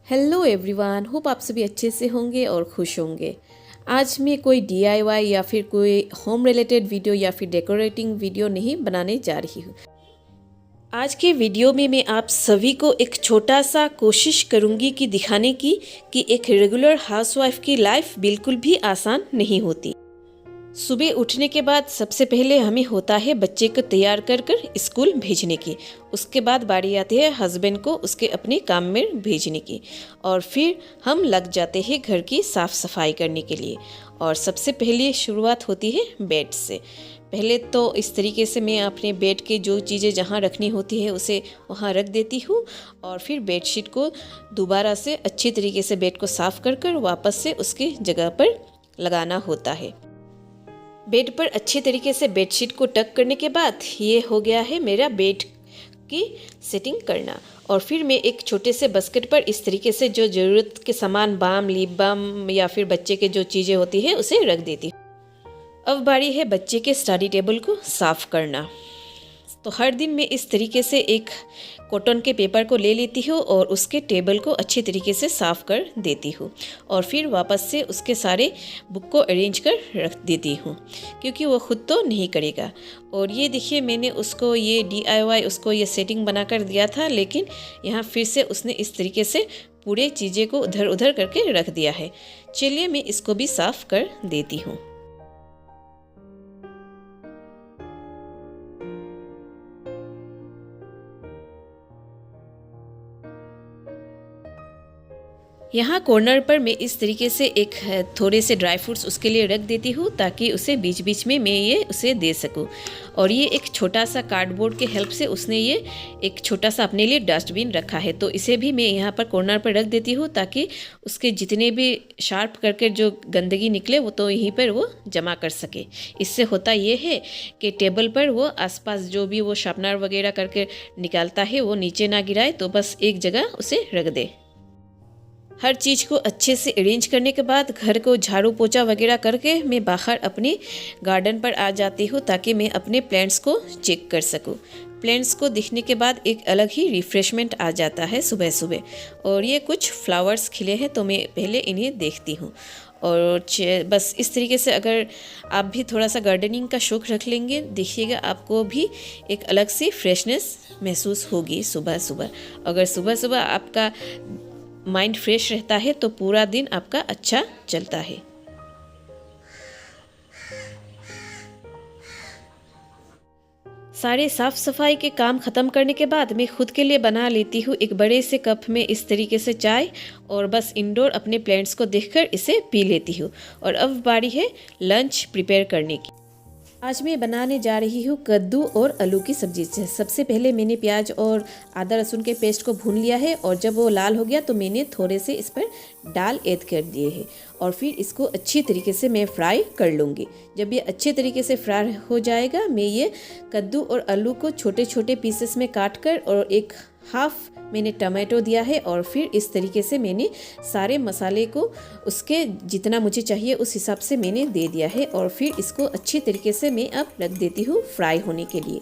Hello everyone, hope आप सभी अच्छे से होंगे और खुश होंगे। आज मैं कोई डीआईवाई या फिर कोई होम रिलेटेड वीडियो या फिर डेकोरेटिंग वीडियो नहीं बनाने जा रही हूँ। आज के वीडियो में मैं आप सभी को एक छोटा सा कोशिश करूँगी कि दिखाने की कि एक रेगुलर हाउसवाइफ की लाइफ बिल्कुल भी आसान नहीं होती। सुबह उठने के बाद सबसे पहले हमें होता है बच्चे को तैयार कर कर स्कूल भेजने की। उसके बाद बारी आती है हस्बैंड को उसके अपने काम में भेजने की, और फिर हम लग जाते हैं घर की साफ़ सफाई करने के लिए। और सबसे पहले शुरुआत होती है बेड से। पहले तो इस तरीके से मैं अपने बेड के जो चीज़ें जहाँ रखनी होती है उसे वहाँ रख देती हूँ, और फिर बेडशीट को दोबारा से अच्छी तरीके से बेड को साफ़ कर कर वापस से उसकी जगह पर लगाना होता है। बेड पर अच्छे तरीके से बेडशीट को टक करने के बाद ये हो गया है मेरा बेड की सेटिंग करना। और फिर मैं एक छोटे से बास्केट पर इस तरीके से जो ज़रूरत के सामान, बाम, लिप बाम या फिर बच्चे के जो चीज़ें होती है उसे रख देती हूँ। अब बारी है बच्चे के स्टडी टेबल को साफ़ करना। तो हर दिन मैं इस तरीके से एक कॉटन के पेपर को ले लेती हूँ और उसके टेबल को अच्छी तरीके से साफ़ कर देती हूँ, और फिर वापस से उसके सारे बुक को अरेंज कर रख देती हूँ, क्योंकि वो ख़ुद तो नहीं करेगा। और ये देखिए, मैंने उसको ये DIY उसको ये सेटिंग बना कर दिया था, लेकिन यहाँ फिर से उसने इस तरीके से पूरे चीज़ें को उधर उधर करके रख दिया है। चलिए मैं इसको भी साफ़ कर देती हूँ। यहाँ कॉर्नर पर मैं इस तरीके से एक थोड़े से ड्राई फ्रूट्स उसके लिए रख देती हूँ, ताकि उसे बीच बीच में मैं ये उसे दे सकूँ। और ये एक छोटा सा कार्डबोर्ड के हेल्प से उसने ये एक छोटा सा अपने लिए डस्टबिन रखा है, तो इसे भी मैं यहाँ पर कॉर्नर पर रख देती हूँ, ताकि उसके जितने भी शार्प करके जो गंदगी निकले वो तो यहीं पर वो जमा कर सके। इससे होता ये है कि टेबल पर वो आसपास जो भी वो शार्पनर वगैरह करके निकालता है वो नीचे ना गिराए, तो बस एक जगह उसे रख दे। हर चीज़ को अच्छे से अरेंज करने के बाद घर को झाड़ू पोछा वगैरह करके मैं बाहर अपने गार्डन पर आ जाती हूँ, ताकि मैं अपने प्लांट्स को चेक कर सकूँ। प्लांट्स को दिखने के बाद एक अलग ही रिफ़्रेशमेंट आ जाता है सुबह सुबह। और ये कुछ फ्लावर्स खिले हैं, तो मैं पहले इन्हें देखती हूँ। और बस इस तरीके से अगर आप भी थोड़ा सा गार्डनिंग का शौक़ रख लेंगे, देखिएगा आपको भी एक अलग सी फ्रेशनेस महसूस होगी सुबह सुबह। अगर सुबह सुबह आपका माइंड फ्रेश रहता है तो पूरा दिन आपका अच्छा चलता है। सारे साफ सफाई के काम ख़त्म करने के बाद मैं खुद के लिए बना लेती हूँ एक बड़े से कप में इस तरीके से चाय, और बस इंडोर अपने प्लांट्स को देखकर इसे पी लेती हूँ। और अब बारी है लंच प्रिपेयर करने की। आज मैं बनाने जा रही हूँ कद्दू और आलू की सब्जी। सबसे पहले मैंने प्याज और आदा लहसुन के पेस्ट को भून लिया है, और जब वो लाल हो गया तो मैंने थोड़े से इस पर दाल ऐड कर दिए हैं, और फिर इसको अच्छी तरीके से मैं फ्राई कर लूँगी। जब ये अच्छे तरीके से फ्राई हो जाएगा, मैं ये कद्दू और आलू को छोटे छोटे पीसेस में काट कर, और एक हाफ मैंने टमाटो दिया है, और फिर इस तरीके से मैंने सारे मसाले को उसके जितना मुझे चाहिए उस हिसाब से मैंने दे दिया है। और फिर इसको अच्छी तरीके से मैं अब रख देती हूँ फ्राई होने के लिए।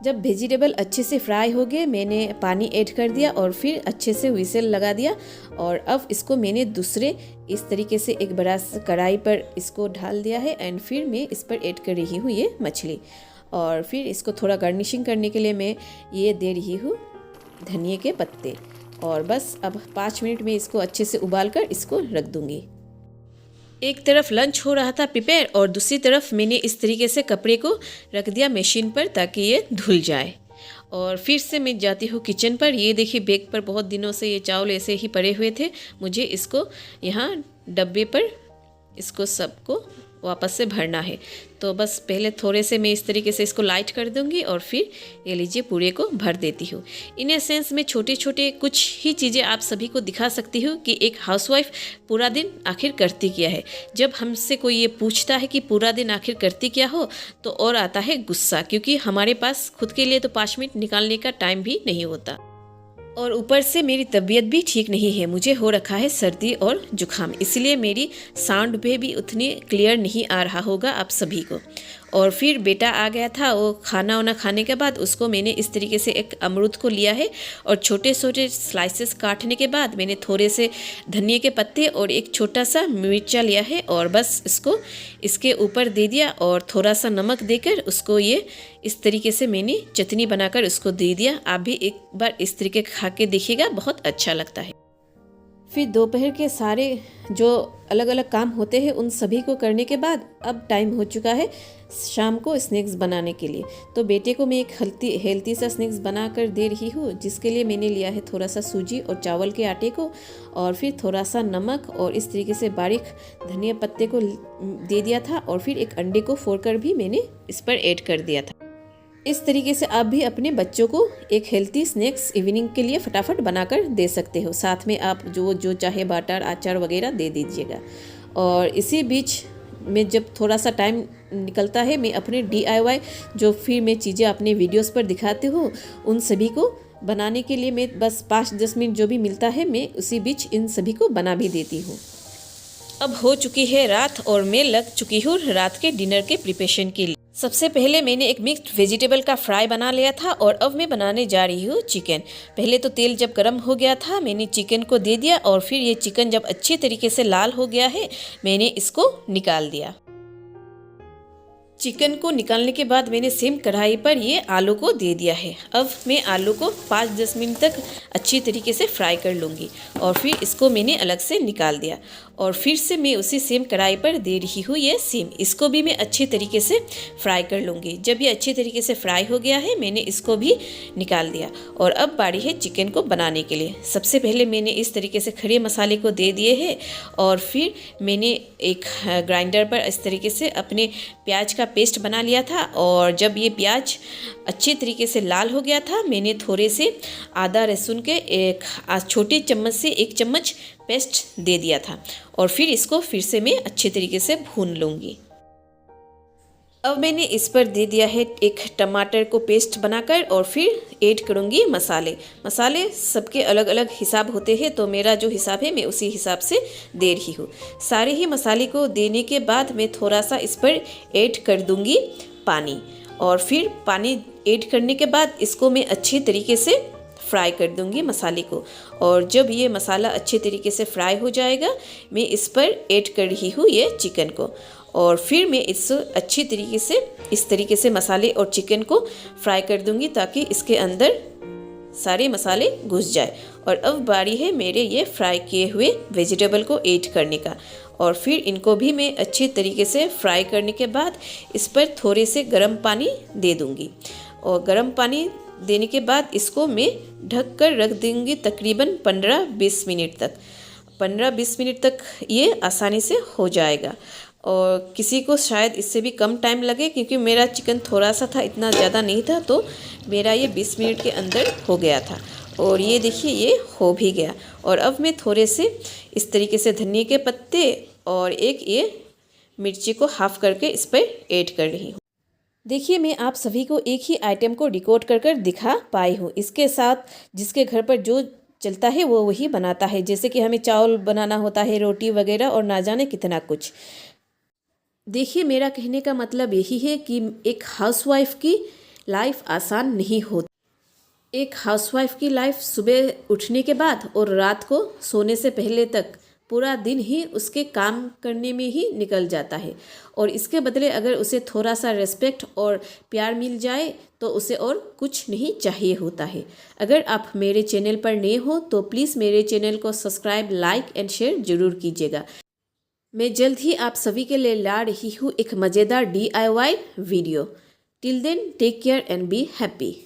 जब वेजिटेबल अच्छे से फ्राई हो गए, मैंने पानी ऐड कर दिया और फिर अच्छे से व्हिसल लगा दिया। और अब इसको मैंने दूसरे इस तरीके से एक बड़ा कढ़ाई पर इसको ढाल दिया है, एंड फिर मैं इस पर ऐड कर रही हूँ ये मछली। और फिर इसको थोड़ा गार्निशिंग करने के लिए मैं ये दे रही हूँ धनिए के पत्ते। और बस अब 5 मिनट में इसको अच्छे से उबाल कर इसको रख दूँगी। एक तरफ लंच हो रहा था प्रिपेयर, और दूसरी तरफ मैंने इस तरीके से कपड़े को रख दिया मशीन पर, ताकि ये धुल जाए। और फिर से मैं जाती हूँ किचन पर। ये देखिए, बैग पर बहुत दिनों से ये चावल ऐसे ही पड़े हुए थे, मुझे इसको यहाँ डब्बे पर इसको सबको वापस से भरना है। तो बस पहले थोड़े से मैं इस तरीके से इसको लाइट कर दूंगी, और फिर ये लीजिए पूरे को भर देती हूँ। इन एसेंस में छोटे छोटे कुछ ही चीज़ें आप सभी को दिखा सकती हूँ कि एक हाउसवाइफ पूरा दिन आखिर करती क्या है। जब हमसे कोई ये पूछता है कि पूरा दिन आखिर करती क्या हो, तो और आता है गुस्सा, क्योंकि हमारे पास खुद के लिए तो 5 मिनट निकालने का टाइम भी नहीं होता। और ऊपर से मेरी तबीयत भी ठीक नहीं है, मुझे हो रखा है सर्दी और जुकाम, इसलिए मेरी साउंड पे भी उतनी क्लियर नहीं आ रहा होगा आप सभी को। और फिर बेटा आ गया था, वो खाना वाना खाने के बाद उसको मैंने इस तरीके से एक अमरूद को लिया है और छोटे छोटे स्लाइसेस काटने के बाद मैंने थोड़े से धनिया के पत्ते और एक छोटा सा मिर्चा लिया है और बस इसको इसके ऊपर दे दिया और थोड़ा सा नमक देकर उसको ये इस तरीके से मैंने चटनी बनाकर उसको दे दिया। आप भी एक बार इस तरीके खा के देखिएगा, बहुत अच्छा लगता है। फिर दोपहर के सारे जो अलग अलग काम होते हैं उन सभी को करने के बाद अब टाइम हो चुका है शाम को स्नैक्स बनाने के लिए। तो बेटे को मैं एक हेल्थी सा स्नैक्स बना कर दे रही हूँ, जिसके लिए मैंने लिया है थोड़ा सा सूजी और चावल के आटे को और फिर थोड़ा सा नमक और इस तरीके से बारीक धनिया पत्ते को दे दिया था और फिर एक अंडे को फोड़कर भी मैंने इस पर ऐड कर दिया था। इस तरीके से आप भी अपने बच्चों को एक हेल्थी स्नैक्स इवनिंग के लिए फटाफट बनाकर दे सकते हो। साथ में आप जो चाहे बटर अचार वगैरह दे दीजिएगा। और इसी बीच में जब थोड़ा सा टाइम निकलता है मैं अपने DIY जो फिर मैं चीज़ें अपने वीडियोस पर दिखाती हूँ उन सभी को बनाने के लिए मैं बस 5-10 मिनट जो भी मिलता है मैं उसी बीच इन सभी को बना भी देती हूँ। अब हो चुकी है रात और मैं लग चुकी हूँ रात के डिनर के प्रिपरेशन के लिए। सबसे पहले मैंने एक मिक्स्ड वेजिटेबल का फ्राई बना लिया था और अब मैं बनाने जा रही हूँ चिकन। पहले तो तेल जब गर्म हो गया था मैंने चिकन को दे दिया और फिर ये चिकन जब अच्छे तरीके से लाल हो गया है मैंने इसको निकाल दिया। चिकन को निकालने के बाद मैंने सेम कढ़ाई पर ये आलू को दे दिया है। अब मैं आलू को 5-10 मिनट तक अच्छी तरीके से फ्राई कर लूँगी और फिर इसको मैंने अलग से निकाल दिया और फिर से मैं उसी सेम कढ़ाई पर दे रही हूँ ये सेम, इसको भी मैं अच्छी तरीके से फ्राई कर लूँगी। जब ये अच्छी तरीके से फ्राई हो गया है मैंने इसको भी निकाल दिया और अब बारी है चिकन को बनाने के लिए। सबसे पहले मैंने इस तरीके से खड़े मसाले को दे दिए हैं और फिर मैंने एक ग्राइंडर पर इस तरीके से अपने प्याज का पेस्ट बना लिया था और जब ये प्याज अच्छी तरीके से लाल हो गया था मैंने थोड़े से आदा लहसुन के एक छोटे चम्मच से 1 चम्मच पेस्ट दे दिया था और फिर इसको फिर से मैं अच्छे तरीके से भून लूँगी। अब मैंने इस पर दे दिया है एक टमाटर को पेस्ट बनाकर और फिर ऐड करूँगी मसाले सबके अलग अलग हिसाब होते हैं तो मेरा जो हिसाब है मैं उसी हिसाब से दे रही हूँ। सारे ही मसाले को देने के बाद मैं थोड़ा सा इस पर ऐड कर दूँगी पानी और फिर पानी ऐड करने के बाद इसको मैं अच्छी तरीके से फ्राई कर दूंगी मसाले को और जब ये मसाला अच्छे तरीके से फ्राई हो जाएगा मैं इस पर ऐड कर रही हूँ ये चिकन को और फिर मैं इस अच्छी तरीके से इस तरीके से मसाले और चिकन को फ्राई कर दूंगी ताकि इसके अंदर सारे मसाले घुस जाए। और अब बारी है मेरे ये फ्राई किए हुए वेजिटेबल को ऐड करने का और फिर इनको भी मैं अच्छी तरीके से फ्राई करने के बाद इस पर थोड़े से गर्म पानी दे दूँगी और गर्म पानी देने के बाद इसको मैं ढक कर रख दूँगी तकरीबन 15-20 मिनट तक। 15-20 मिनट तक ये आसानी से हो जाएगा और किसी को शायद इससे भी कम टाइम लगे क्योंकि मेरा चिकन थोड़ा सा था, इतना ज़्यादा नहीं था, तो मेरा ये 20 मिनट के अंदर हो गया था और ये देखिए ये हो भी गया। और अब मैं थोड़े से इस तरीके से धनिया के पत्ते और एक ये मिर्ची को हाफ करके इस पर ऐड कर रही हूँ। देखिए मैं आप सभी को एक ही आइटम को डिकोड कर दिखा पाई हूँ। इसके साथ जिसके घर पर जो चलता है वो वही बनाता है, जैसे कि हमें चावल बनाना होता है, रोटी वगैरह और ना जाने कितना कुछ। देखिए मेरा कहने का मतलब यही है कि एक हाउसवाइफ की लाइफ आसान नहीं होती। एक हाउसवाइफ की लाइफ सुबह उठने के बाद और रात को सोने से पहले तक पूरा दिन ही उसके काम करने में ही निकल जाता है और इसके बदले अगर उसे थोड़ा सा रेस्पेक्ट और प्यार मिल जाए तो उसे और कुछ नहीं चाहिए होता है। अगर आप मेरे चैनल पर नए हो तो प्लीज़ मेरे चैनल को सब्सक्राइब, लाइक एंड शेयर ज़रूर कीजिएगा। मैं जल्द ही आप सभी के लिए ला रही हूँ एक मज़ेदार DIY video. Till then take care and be happy.